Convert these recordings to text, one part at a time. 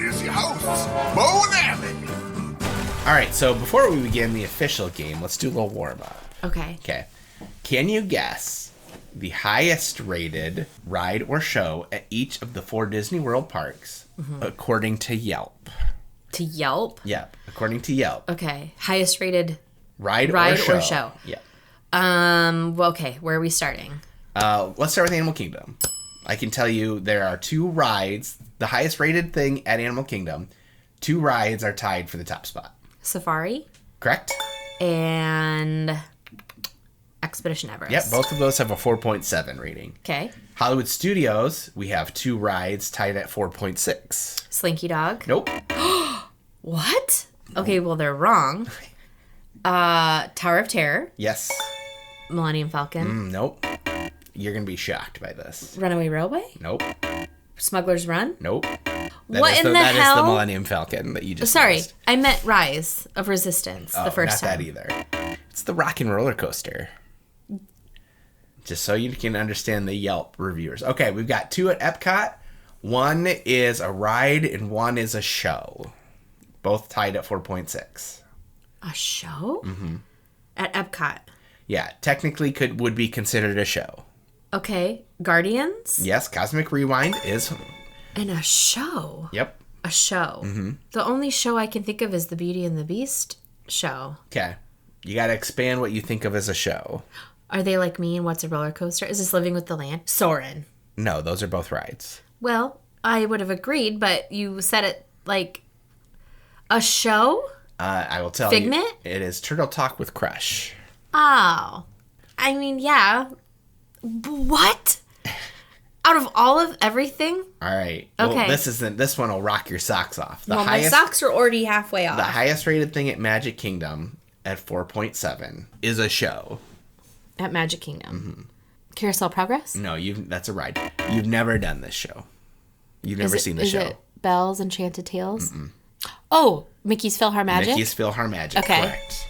here's your hosts, Bo and Abby. All right, so before we begin the official game, let's do a little warm-up. Okay. Okay. Can you guess the highest rated ride or show at each of the 4 Disney World parks according to Yelp? To Yelp? Yep, according to Yelp. Okay. Highest rated Ride or show. Yeah. Well, okay. Where are we starting? Let's start with Animal Kingdom. I can tell you there are 2 rides. The highest rated thing at Animal Kingdom, 2 rides are tied for the top spot. Safari? Correct? And Expedition Everest. Yep, both of those have a 4.7 rating. Okay. Hollywood Studios, we have 2 rides tied at 4.6. Slinky Dog? Nope. What? Okay, well, they're wrong. Tower of Terror? Yes. Millennium Falcon? Nope. You're going to be shocked by this. Runaway Railway? Nope. Smuggler's Run? Nope. What in the That hell? is the Millennium Falcon that you just Sorry, missed. I meant Rise of Resistance the first not time. that either. It's the Rock and Roller Coaster. Just so you can understand the Yelp reviewers. Okay, we've got 2 at Epcot. 1 is a ride and 1 is a show. Both tied at 4.6. A show? Mm-hmm. At Epcot. Yeah, technically would be considered a show. Okay, Guardians? Yes, Cosmic Rewind is. And a show? Yep. A show. Mm-hmm. The only show I can think of is the Beauty and the Beast show. Okay. You got to expand what you think of as a show. Are they like me and What's a Roller Coaster? Is this Living with the Land? Soarin'. No, those are both rides. Well, I would have agreed, but you said it like a show? I will tell Figment? you. It is Turtle Talk with Crush. Oh. I mean, yeah. What? Out of all of everything? All right. Okay. Well, this one will rock your socks off. My socks are already halfway off. The highest rated thing at Magic Kingdom at 4.7 is a show. At Magic Kingdom. Carousel Progress? No, that's a ride. You've never done this show. You've never seen the show. Is it Belle's Enchanted Tales? Mm-mm. Oh, Mickey's PhilharMagic? Mickey's PhilharMagic, okay. Correct.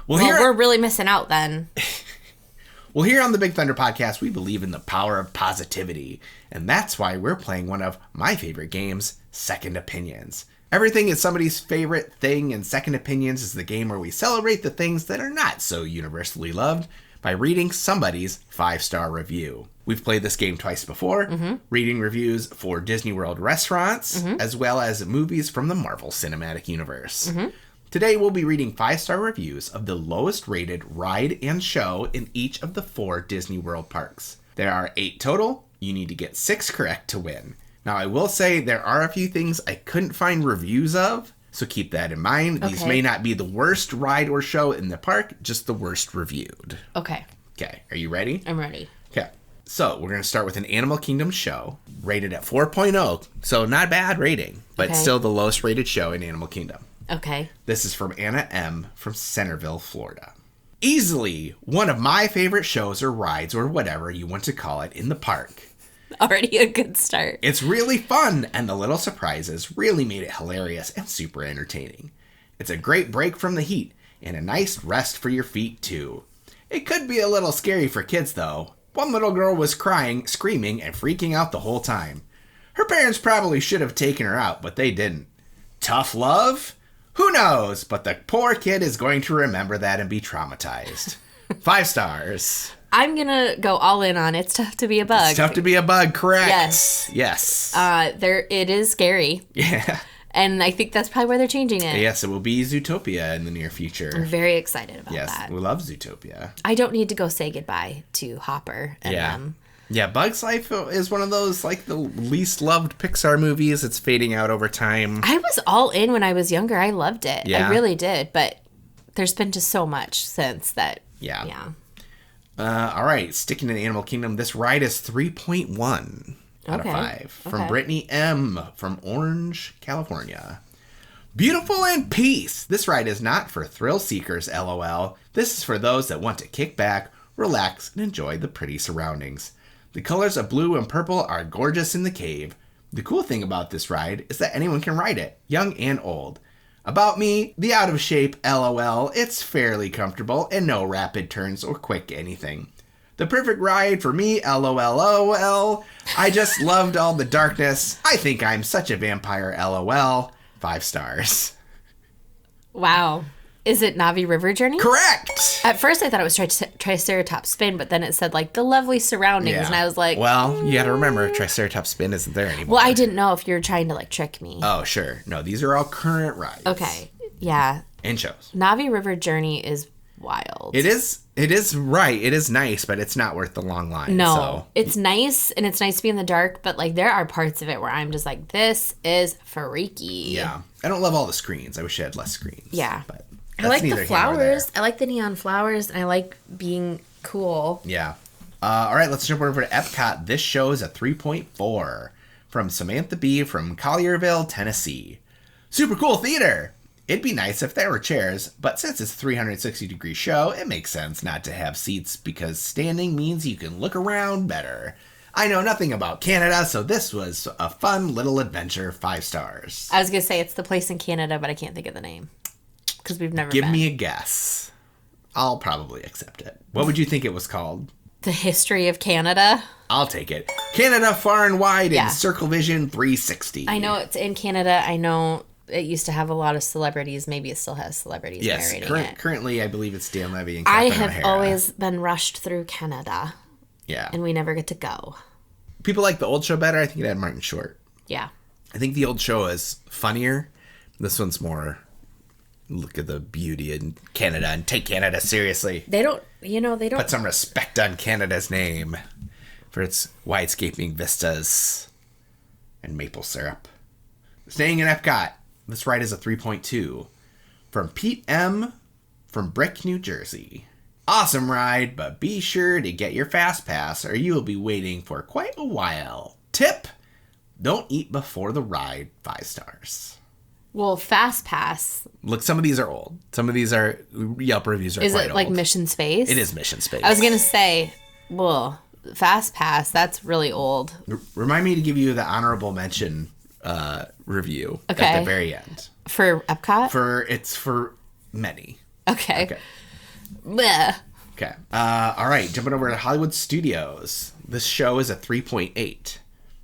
Well, we're really missing out then. Well, here on the Big Thunder Podcast, we believe in the power of positivity, and that's why we're playing one of my favorite games, Second Opinions. Everything is somebody's favorite thing, and Second Opinions is the game where we celebrate the things that are not so universally loved by reading somebody's 5-star review. We've played this game twice before, reading reviews for Disney World restaurants, as well as movies from the Marvel Cinematic Universe. Today, we'll be reading 5-star reviews of the lowest rated ride and show in each of the 4 Disney World parks. There are 8 total. You need to get 6 correct to win. Now, I will say there are a few things I couldn't find reviews of, so keep that in mind. These may not be the worst ride or show in the park, just the worst reviewed. Okay. Okay, are you ready? I'm ready. Okay, so we're going to start with an Animal Kingdom show, rated at 4.0. So not bad rating, but still the lowest rated show in Animal Kingdom. Okay. This is from Anna M. from Centerville, Florida. Easily one of my favorite shows or rides or whatever you want to call it in the park. Already a good start. It's really fun, and the little surprises really made it hilarious and super entertaining. It's a great break from the heat, and a nice rest for your feet, too. It could be a little scary for kids, though. One little girl was crying, screaming, and freaking out the whole time. Her parents probably should have taken her out, but they didn't. Tough love? Who knows, but the poor kid is going to remember that and be traumatized. 5 stars. I'm going to go all in on It's Tough to Be a Bug. It's tough to be a bug, correct. Yes. It is scary. Yeah. And I think that's probably where they're changing it. Yes, it will be Zootopia in the near future. I'm very excited about that. Yes, we love Zootopia. I don't need to go say goodbye to Hopper and them. Yeah, Bug's Life is one of those, like, the least loved Pixar movies. It's fading out over time. I was all in when I was younger. I loved it. Yeah. I really did. But there's been just so much since that. Yeah. All right, sticking to the Animal Kingdom, this ride is 3.1 out of 5. From Brittany M. from Orange, California. Beautiful and peace. This ride is not for thrill seekers, LOL. This is for those that want to kick back, relax, and enjoy the pretty surroundings. The colors of blue and purple are gorgeous in the cave. The cool thing about this ride is that anyone can ride it, young and old. About me, the out of shape LOL, it's fairly comfortable and no rapid turns or quick anything. The perfect ride for me, LOLOL. I just loved all the darkness. I think I'm such a vampire, LOL. 5 stars. Wow. Is it Navi River Journey? Correct! At first I thought it was Triceratops Spin, but then it said like the lovely surroundings, and I was like, well, you gotta remember, Triceratops Spin isn't there anymore. well, I didn't know if you were trying to like trick me. Oh, sure. No, these are all current rides. Okay. Yeah. And shows. Navi River Journey is wild. It is right. It is nice, but it's not worth the long line. No, so. it's nice, and it's nice to be in the dark, but like there are parts of it where I'm just like, this is freaky. Yeah. I don't love all the screens. I wish I had less screens. Yeah. But I like the neither here nor there. flowers. I like the neon flowers, and I like being cool. Yeah. All right, let's jump over to Epcot. This show is a 3.4 from Samantha B. from Collierville, Tennessee. Super cool theater. It'd be nice if there were chairs, but since it's a 360-degree show, it makes sense not to have seats because standing means you can look around better. I know nothing about Canada, so this was a fun little adventure. 5 stars. I was going to say it's the place in Canada, but I can't think of the name because we've never Give been. me a guess. I'll probably accept it. What would you think it was called? The History of Canada. I'll take it. Canada Far and Wide Yeah. in Circle Vision 360. I know it's in Canada. I know it used to have a lot of celebrities. Maybe it still has celebrities narrating it. Currently, I believe it's Dan Levy and I Catherine have O'Hara. always been rushed through Canada, Yeah. and we never get to go. People like the old show better. I think it had Martin Short. Yeah. I think the old show is funnier. This one's more look at the beauty in Canada and take Canada seriously. They don't. Put some respect on Canada's name for its widescaping vistas and maple syrup. Staying in Epcot, this ride is a 3.2 from Pete M. from Brick, New Jersey. Awesome ride, but be sure to get your fast pass or you will be waiting for quite a while. Tip: don't eat before the ride. 5 stars. Well, Fast Pass. Look, some of these are old. Some of these are Yelp reviews are Is quite it like old. Mission Space? It is Mission Space. I was going to say, well, Fast Pass, that's really old. Remind me to give you the honorable mention review at Okay. the very end. For Epcot? It's for many. Okay. Okay. Blech. Okay. All right. Jumping over to Hollywood Studios. This show is a 3.8.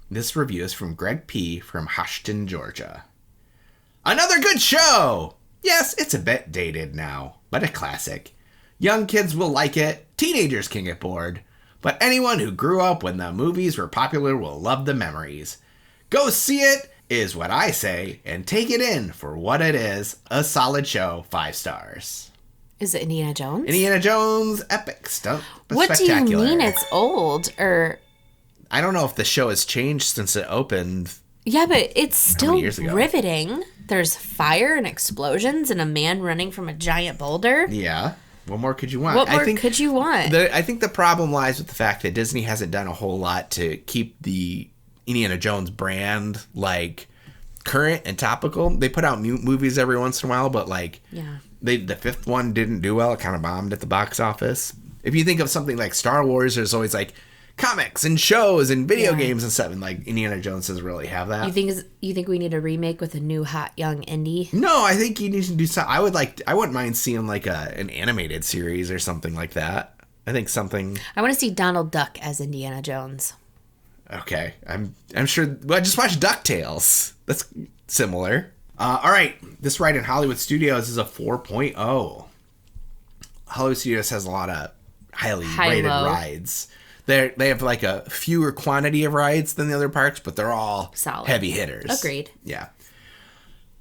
This review is from Greg P. from Hoshton, Georgia. Another good show! Yes, it's a bit dated now, but a classic. Young kids will like it. Teenagers can get bored. But anyone who grew up when the movies were popular will love the memories. Go see it, is what I say, and take it in for what it is. A solid show. 5 stars. Is it Indiana Jones? Indiana Jones, epic stunt, What do you mean it's old? Or I don't know if the show has changed since it opened. yeah, but it's still years ago? riveting. There's fire and explosions and a man running from a giant boulder. Yeah. What more could you want? What more could you want? I think the problem lies with the fact that Disney hasn't done a whole lot to keep the Indiana Jones brand like current and topical. They put out movies every once in a while, but like Yeah. the 5th one didn't do well. It kind of bombed at the box office. If you think of something like Star Wars, there's always like comics and shows and video games and stuff, and like Indiana Jones doesn't really have that. You think we need a remake with a new hot young Indy? No, I think you need to do something. I wouldn't mind seeing like an animated series or something like that. I think something. I want to see Donald Duck as Indiana Jones. Okay, I'm sure. Well, just watch DuckTales. That's similar. All right, this ride in Hollywood Studios is a 4.0. Hollywood Studios has a lot of highly rated rides. They have like a fewer quantity of rides than the other parks, but they're all solid heavy hitters. Agreed. Yeah.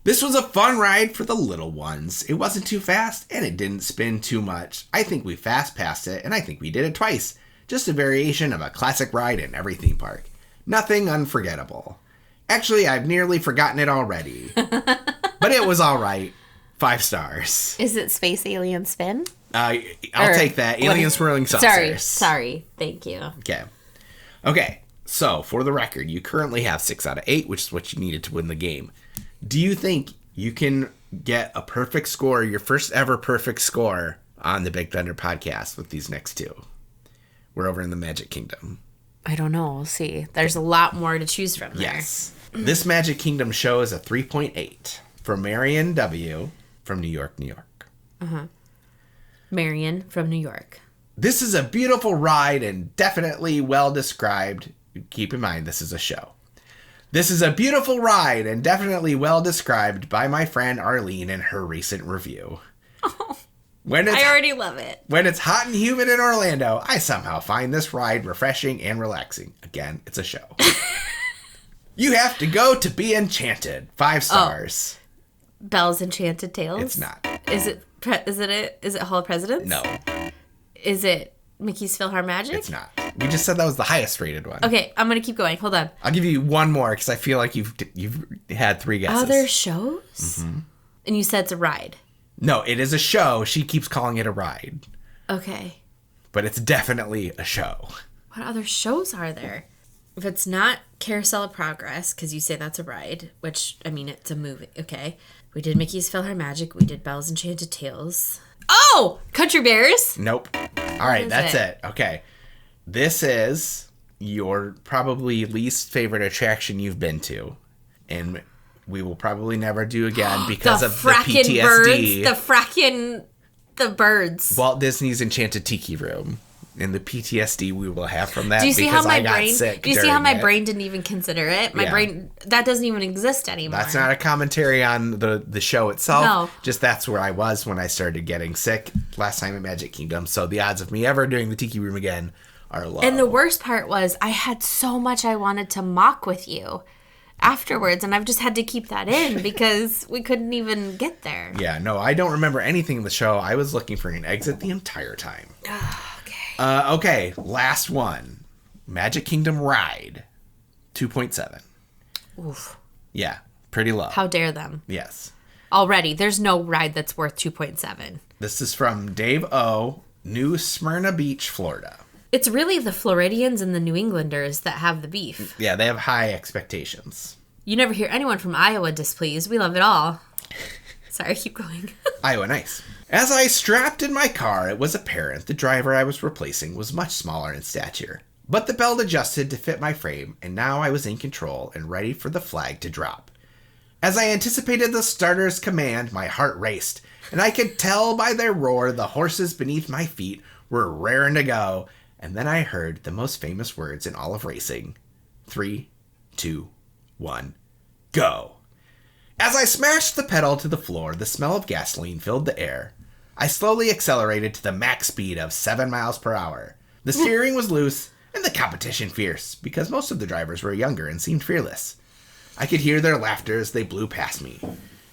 This was a fun ride for the little ones. It wasn't too fast, and it didn't spin too much. I think we fast passed it, and I think we did it twice. Just a variation of a classic ride in every theme park. Nothing unforgettable. Actually, I've nearly forgotten it already. But it was all right. 5 stars. Is it Space Alien Spin? I'll take that. Alien Swirling Saucers. Sorry. Thank you. Okay. So, for the record, you currently have 6 out of 8, which is what you needed to win the game. Do you think you can get a perfect score, your first ever perfect score, on the Big Thunder podcast with these next 2? We're over in the Magic Kingdom. I don't know. We'll see. There's a lot more to choose from there. Yes. This Magic Kingdom show is a 3.8 from Marion W. from New York, New York. Marion from New York. This is a beautiful ride and definitely well described. Keep in mind, this is a show. This is a beautiful ride and definitely well described by my friend Arlene in her recent review. Oh, I already love it. When it's hot and humid in Orlando, I somehow find this ride refreshing and relaxing. Again, it's a show. You have to go to be enchanted. 5 stars. Belle's Enchanted Tales? It's not. Is it Hall of Presidents? No. Is it Mickey's PhilharMagic? It's not. We just said that was the highest rated one. Okay, I'm going to keep going. Hold on. I'll give you one more because I feel like you've had 3 guesses. Other shows? Mm-hmm. And you said it's a ride. No, it is a show. She keeps calling it a ride. Okay. But it's definitely a show. What other shows are there? If it's not Carousel of Progress, because you say that's a ride, which, I mean, it's a movie. Okay. We did Mickey's PhilharMagic. We did Belle's Enchanted Tales. Oh! Country Bears? Nope. All right, that's it. Okay. This is your probably least favorite attraction you've been to. And we will probably never do again because of the PTSD. The birds. Walt Disney's Enchanted Tiki Room. And the PTSD we will have from that. Do you see how my brain? Do you see how my brain didn't even consider it? My brain that doesn't even exist anymore. That's not a commentary on the show itself. No. Just that's where I was when I started getting sick last time at Magic Kingdom. So the odds of me ever doing the Tiki Room again are low. And the worst part was I had so much I wanted to mock with you afterwards, and I've just had to keep that in because we couldn't even get there. Yeah, no, I don't remember anything in the show. I was looking for an exit the entire time. Okay, last one. Magic Kingdom Ride, 2.7. Oof. Yeah, pretty low. How dare them. Yes. Already, there's no ride that's worth 2.7. This is from Dave O., New Smyrna Beach, Florida. It's really the Floridians and the New Englanders that have the beef. Yeah, they have high expectations. You never hear anyone from Iowa displeased. We love it all. Sorry, keep going. Iowa, nice. As I strapped in my car, it was apparent the driver I was replacing was much smaller in stature. But the belt adjusted to fit my frame, and now I was in control and ready for the flag to drop. As I anticipated the starter's command, my heart raced, and I could tell by their roar the horses beneath my feet were raring to go, and then I heard the most famous words in all of racing. 3, 2, 1, go. As I smashed the pedal to the floor, the smell of gasoline filled the air. I slowly accelerated to the max speed of 7 miles per hour. The steering was loose, and the competition fierce, because most of the drivers were younger and seemed fearless. I could hear their laughter as they blew past me.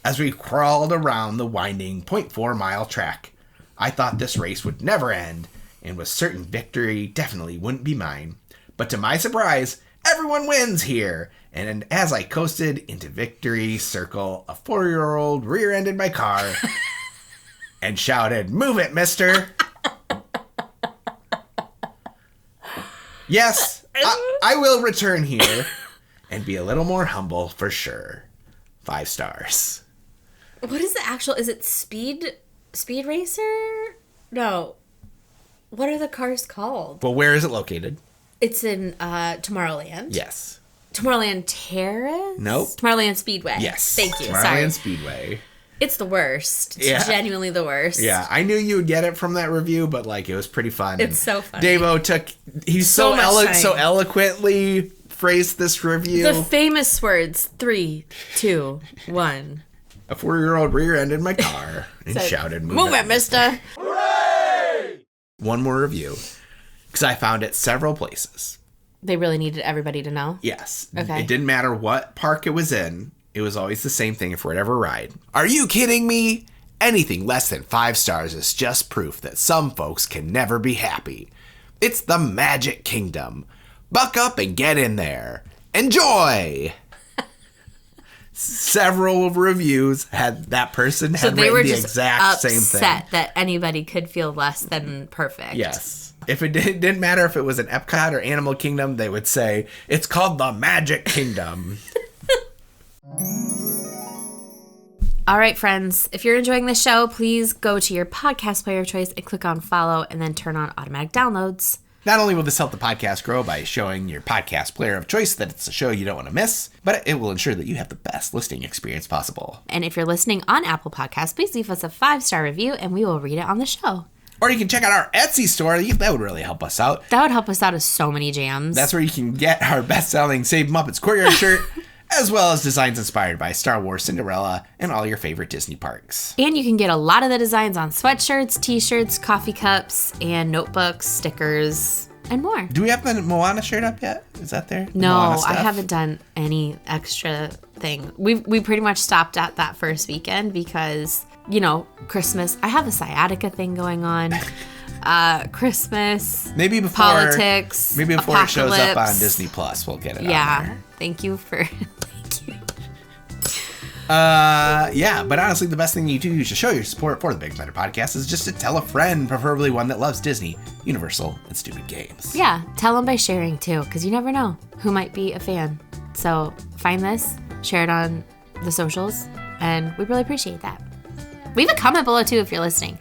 As we crawled around the winding 0.4-mile track, I thought this race would never end, and was certain victory definitely wouldn't be mine. But to my surprise, everyone wins here! And as I coasted into victory circle, a 4-year-old rear-ended my car and shouted, "Move it, mister!" Yes, I will return here and be a little more humble for sure. 5 stars. What is the actual... Is it Speed Racer? No. What are the cars called? Well, where is it located? It's in Tomorrowland. Yes. Tomorrowland Terrace? Nope. Tomorrowland Speedway. Yes. Thank you. Tomorrowland Sorry. Speedway. It's the worst. It's Yeah. genuinely the worst. Yeah, I knew you would get it from that review, but like it was pretty fun. It's so funny. Dave-O he's So much time. so eloquently phrased this review. The famous words, 3, 2, 1. A 4-year-old rear-ended my car and Said, shouted, "Move it, mister!" One more review, because I found it several places. They really needed everybody to know? Yes. Okay. It didn't matter what park it was in. It was always the same thing for whatever ride. Are you kidding me? Anything less than 5 stars is just proof that some folks can never be happy. It's the Magic Kingdom. Buck up and get in there. Enjoy! Several reviews had that person had they were written the just exact same thing. upset that anybody could feel less than perfect. Yes. If it didn't matter if it was an Epcot or Animal Kingdom, they would say, it's called the Magic Kingdom. All right, friends, if you're enjoying this show, please go to your podcast player of choice and click on follow and then turn on automatic downloads. Not only will this help the podcast grow by showing your podcast player of choice that it's a show you don't want to miss, but it will ensure that you have the best listening experience possible. And if you're listening on Apple Podcasts, please leave us a 5-star review and we will read it on the show. Or you can check out our Etsy store. That would really help us out. That would help us out of so many jams. That's where you can get our best-selling Save Muppets Courtyard shirt, as well as designs inspired by Star Wars, Cinderella, and all your favorite Disney parks. And you can get a lot of the designs on sweatshirts, t-shirts, coffee cups, and notebooks, stickers, and more. Do we have the Moana shirt up yet? Is that there? The No, Moana I stuff? haven't done any extra thing. We pretty much stopped at that first weekend because, you know, Christmas. I have a sciatica thing going on. Christmas. Maybe before politics. Maybe before it shows up on apocalypse. Disney Plus, we'll get it on Yeah. there. Thank you for. Thank you. Yeah, but honestly, the best thing you do to show your support for the Big Thunder Podcast is just to tell a friend, preferably one that loves Disney, Universal, and stupid games. Yeah, tell them by sharing too, because you never know who might be a fan. So find this, share it on the socials, and we really appreciate that. Leave a comment below too if you're listening.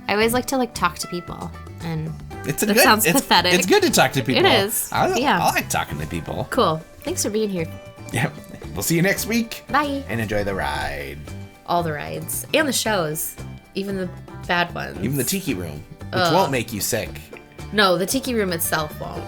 I always like to talk to people, and that sounds pathetic. It's good to talk to people. It is. I Yeah. like talking to people. Cool. Thanks for being here. Yep. We'll see you next week. Bye. And enjoy the ride. All the rides and the shows, even the bad ones. Even the Tiki Room, which won't make you sick. No, the Tiki Room itself won't.